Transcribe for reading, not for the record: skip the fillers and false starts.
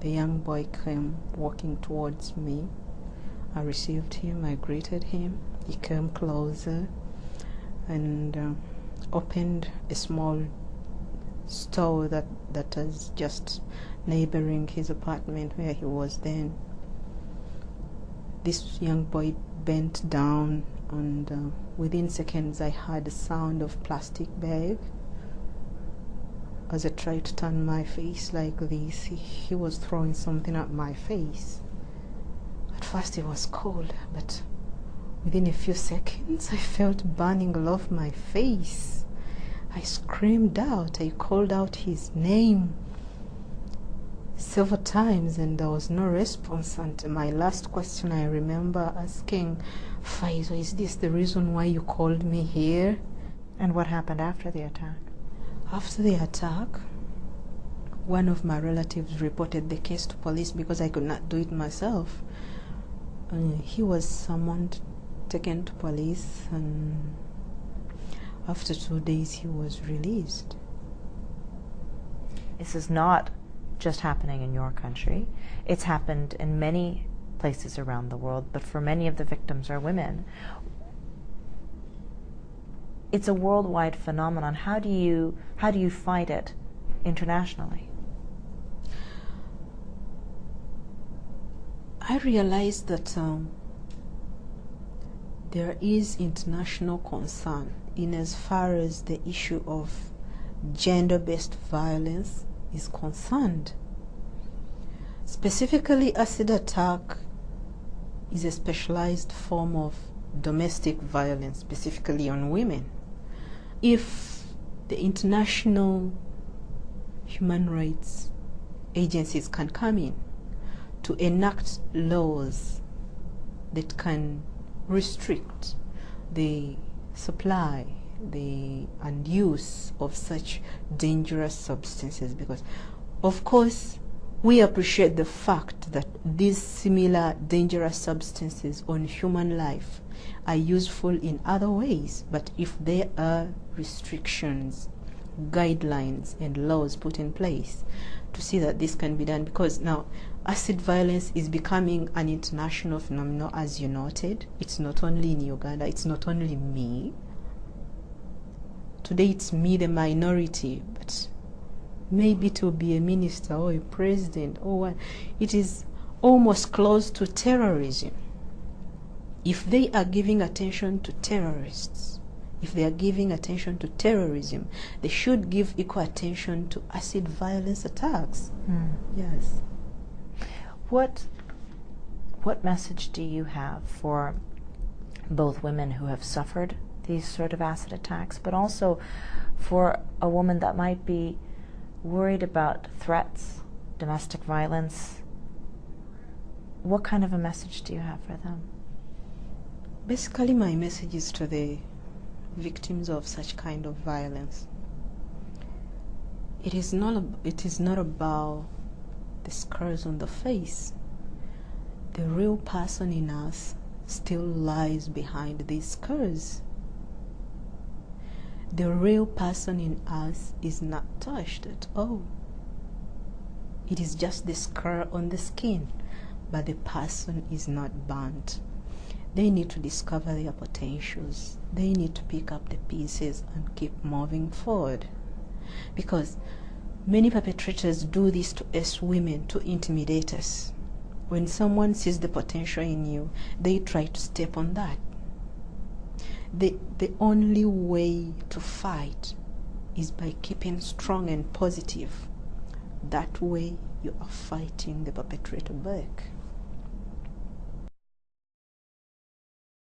The young boy came walking towards me. I received him, I greeted him. He came closer and opened a small store that was just neighboring his apartment where he was then. This young boy bent down and within seconds I heard the sound of plastic bag. As I tried to turn my face like this, he was throwing something at my face. At first it was cold, but within a few seconds I felt burning all over my face. I screamed out, I called out his name several times and there was no response. And my last question I remember asking, Faizo, is this the reason why you called me here? And what happened after the attack? After the attack, one of my relatives reported the case to police because I could not do it myself. He was summoned, taken to police, and after 2 days he was released. This is not just happening in your country. It's happened in many places around the world, but for many of the victims are women. It's a worldwide phenomenon. How do you fight it internationally? I realized that there is international concern in as far as the issue of gender-based violence is concerned. Specifically, acid attack is a specialized form of domestic violence, specifically on women. If the international human rights agencies can come in to enact laws that can restrict the supply and use of such dangerous substances, because of course we appreciate the fact that these similar dangerous substances on human life are useful in other ways, but if there are restrictions, guidelines and laws put in place to see that this can be done, because now acid violence is becoming an international phenomenon, as you noted. It's not only in Uganda, it's not only me. Today it's me, the minority, but maybe to be a minister or a president or what, it is almost close to terrorism. If they are giving attention to terrorists, if they are giving attention to terrorism, they should give equal attention to acid violence attacks. Yes. What message do you have for both women who have suffered these sort of acid attacks, but also for a woman that might be worried about threats, domestic violence? What kind of a message do you have for them? Basically, my message is to the victims of such kind of violence. It is not about the scars on the face. The real person in us still lies behind these scars. The real person in us is not touched at all. It is just the scar on the skin, but the person is not burnt. They need to discover their potentials. They need to pick up the pieces and keep moving forward. Because many perpetrators do this to us women to intimidate us. When someone sees the potential in you, they try to step on that. The only way to fight is by keeping strong and positive. That way you are fighting the perpetrator back.